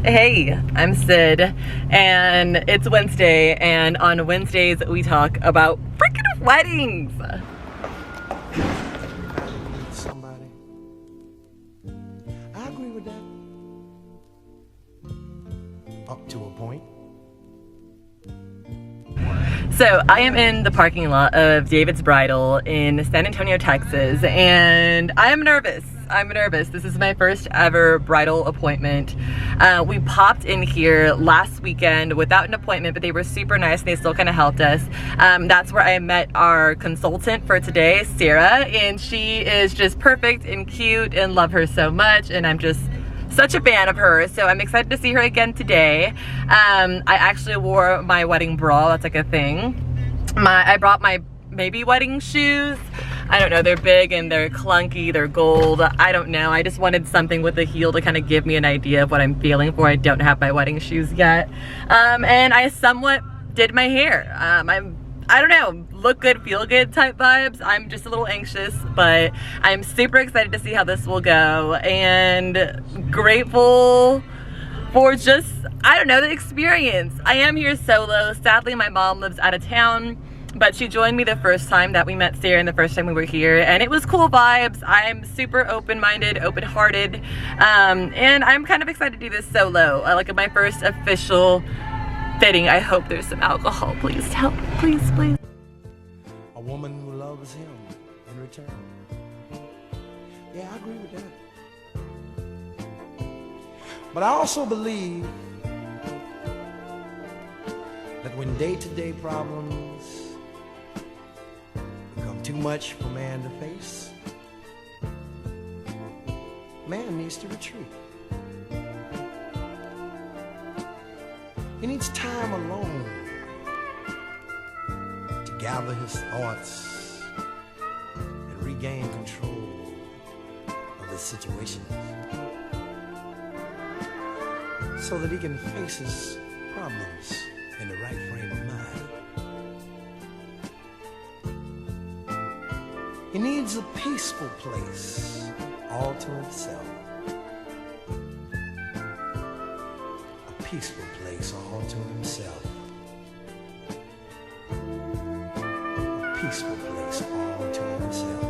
Hey, I'm Sid, and it's Wednesday, and on Wednesdays we talk about freaking weddings. Somebody, I agree with that. Up to a point. So I am in the parking lot of David's Bridal in San Antonio, Texas, and I'm nervous. This is my first ever bridal appointment. We popped in here last weekend without an appointment, but they were super nice and they still kind of helped us. That's where I met our consultant for today, Sarah, and she is just perfect and cute and love her so much, and I'm just such a fan of her, so I'm excited to see her again today. I actually wore my wedding bra. That's like a thing. I brought my maybe wedding shoes. I don't know, they're big and they're clunky, they're gold, I don't know. I just wanted something with a heel to kind of give me an idea of what I'm feeling for. I don't have my wedding shoes yet. And I somewhat did my hair. I don't know, look good, feel good type vibes. I'm just a little anxious, but I'm super excited to see how this will go and grateful for just, I don't know, the experience. I am here solo. Sadly, my mom lives out of town, but she joined me the first time that we met Sarah and the first time we were here, and it was cool vibes. I'm super open-minded, open-hearted, and I'm kind of excited to do this solo. Like my first official fitting. I hope there's some alcohol. Please help, please. A woman who loves him in return. Yeah, I agree with that. But I also believe that when day-to-day problems become too much for man to face, man needs to retreat. He needs time alone to gather his thoughts and regain control of the situation so that he can face his problems in the right frame of mind. He needs a peaceful place all to himself. Peaceful place all to himself. A peaceful place all to himself.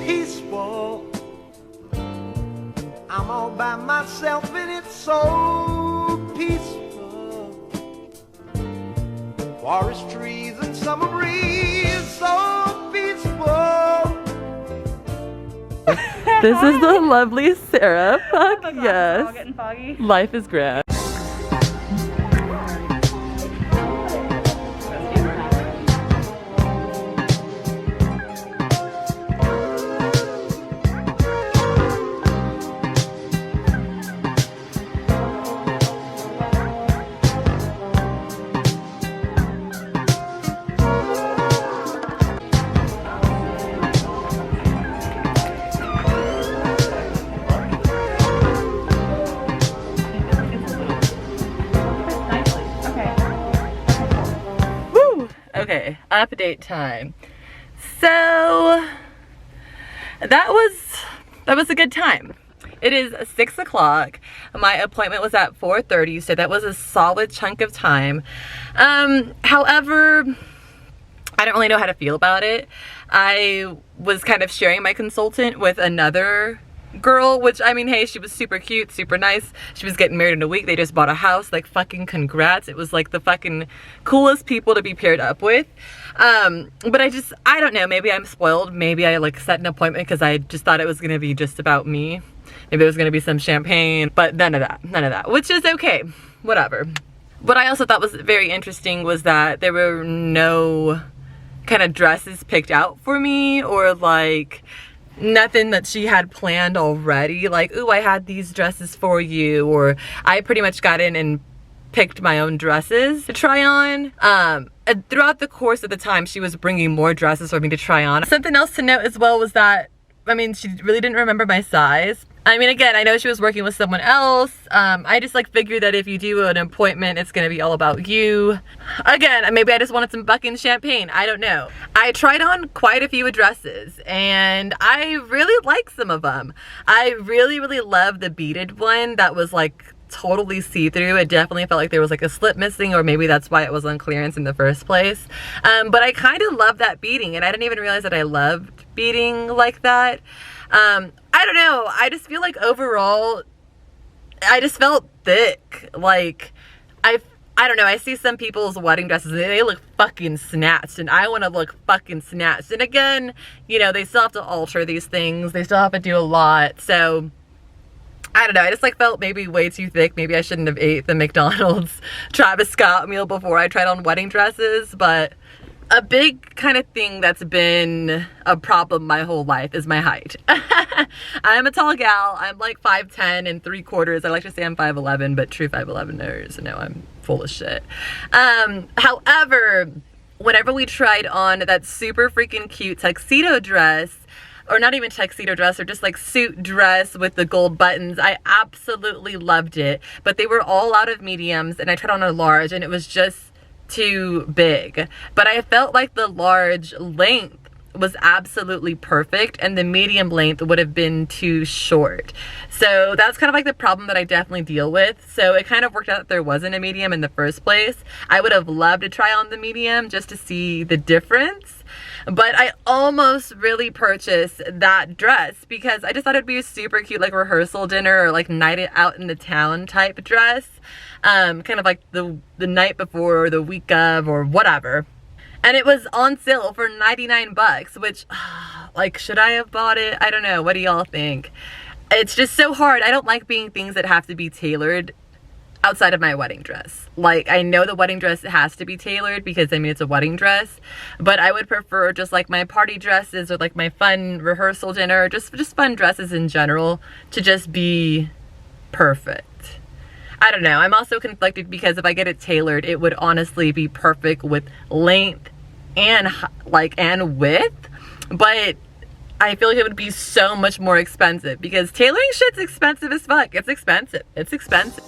Peaceful. I'm all by myself and it's so peaceful. Forest trees and summer breeze, so peaceful. This is the lovely Sarah. Fuck Oh my God, yes. it's all getting foggy. Life is grand. Okay, update time. So that was a good time. It is 6 o'clock. My appointment was at 4:30, so that was a solid chunk of time. However, I don't really know how to feel about it. I was kind of sharing my consultant with another girl, which, I mean, hey, she was super cute, super nice. She was getting married in a week. They just bought a house. Like, fucking congrats. It was like the fucking coolest people to be paired up with. But I don't know, maybe I'm spoiled. Maybe I like set an appointment because I just thought it was gonna be just about me. Maybe there was gonna be some champagne, but none of that, which is okay, whatever. What I also thought was very interesting was that there were no kind of dresses picked out for me, or like nothing that she had planned already, like, ooh, I had these dresses for you, or I pretty much got in and picked my own dresses to try on. Throughout the course of the time, she was bringing more dresses for me to try on. Something else to note as well was that, I mean, she really didn't remember my size. I mean, again, I know she was working with someone else. I just like figured that if you do an appointment, it's gonna be all about you. Again, maybe I just wanted some fucking champagne. I don't know. I tried on quite a few dresses and I really like some of them. I really, really love the beaded one that was like totally see-through. It definitely felt like there was like a slip missing, or maybe that's why it was on clearance in the first place. But I kind of love that beading, and I didn't even realize that I loved beading like that. I don't know, I just feel like overall I just felt thick. Like I don't know, I see some people's wedding dresses and they look fucking snatched, and I want to look fucking snatched. And again, you know, they still have to alter these things, they still have to do a lot, so I don't know, I just like felt maybe way too thick. Maybe I shouldn't have ate the McDonald's Travis Scott meal before I tried on wedding dresses. But a big kind of thing that's been a problem my whole life is my height. I'm a tall gal. I'm like 5'10 3/4. I like to say I'm 5'11, but true 5'11ers know I'm full of shit. However, whenever we tried on that super freaking cute tuxedo dress, or not even tuxedo dress, or just like suit dress with the gold buttons, I absolutely loved it. But they were all out of mediums, and I tried on a large, and it was just too big. But I felt like the large length was absolutely perfect, and the medium length would have been too short. So that's kind of like the problem that I definitely deal with. So it kind of worked out that there wasn't a medium in the first place. I would have loved to try on the medium just to see the difference, but I almost really purchased that dress because I just thought it'd be a super cute like rehearsal dinner or like night out in the town type dress, kind of like the night before or the week of or whatever. And it was on sale for 99 bucks, which, like, should I have bought it? I don't know. What do y'all think? It's just so hard. I don't like being things that have to be tailored outside of my wedding dress. Like, I know the wedding dress has to be tailored because, I mean, it's a wedding dress, but I would prefer just like my party dresses or like my fun rehearsal dinner, just fun dresses in general to just be perfect. I don't know. I'm also conflicted because if I get it tailored, it would honestly be perfect with length and width, but I feel like it would be so much more expensive because tailoring shit's expensive as fuck. It's expensive. It's expensive.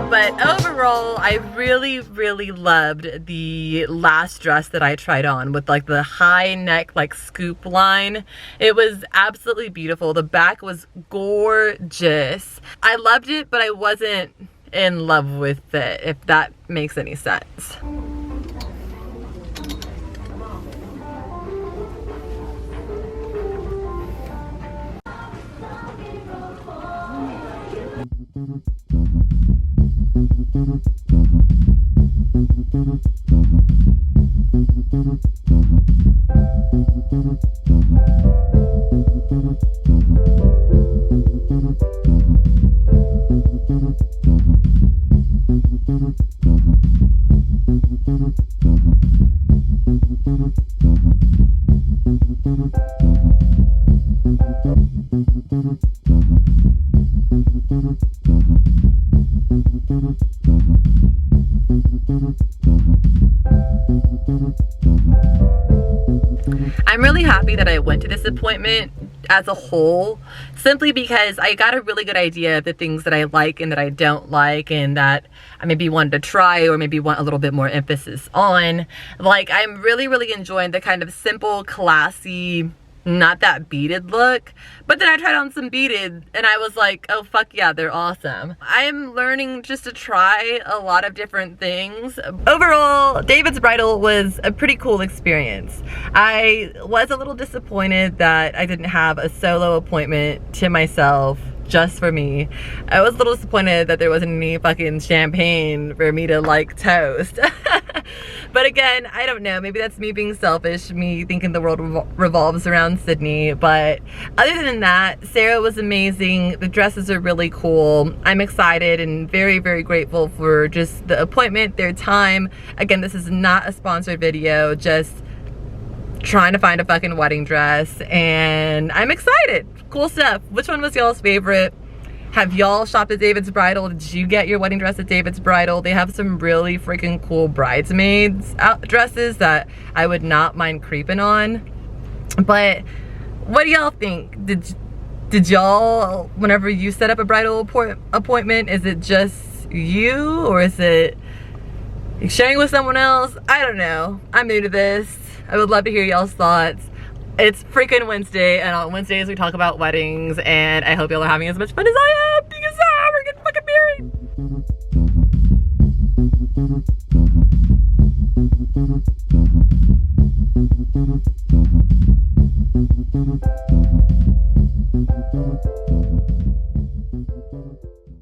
But overall, I really, really loved the last dress that I tried on with like the high neck, like scoop line. It was absolutely beautiful. The back was gorgeous. I loved it, but I wasn't in love with it, if that makes any sense. I'm really happy that I went to this appointment as a whole, simply because I got a really good idea of the things that I like and that I don't like, and that I maybe wanted to try or maybe want a little bit more emphasis on. Like, I'm really, really enjoying the kind of simple, classy, not that beaded look. But then I tried on some beaded and I was like, oh fuck yeah, they're awesome. I'm learning just to try a lot of different things. Overall, David's Bridal was a pretty cool experience. I was a little disappointed that I didn't have a solo appointment to myself just for me. I was a little disappointed that there wasn't any fucking champagne for me to like toast. But again, I don't know, maybe that's me being selfish, me thinking the world revolves around Sydney. But other than that, Sarah was amazing. The dresses are really cool. I'm excited and very, very grateful for just the appointment, their time. Again, this is not a sponsored video, just trying to find a fucking wedding dress, and I'm excited. Cool stuff. Which one was y'all's favorite? Have y'all shopped at David's Bridal? Did you get your wedding dress at David's Bridal? They have some really freaking cool bridesmaids dresses that I would not mind creeping on. But what do y'all think? Did y'all, whenever you set up a bridal appointment, is it just you, or is it sharing with someone else? I don't know. I'm new to this. I would love to hear y'all's thoughts. It's freaking Wednesday, and on Wednesdays we talk about weddings, and I hope y'all are having as much fun as I am, because we're getting fucking married.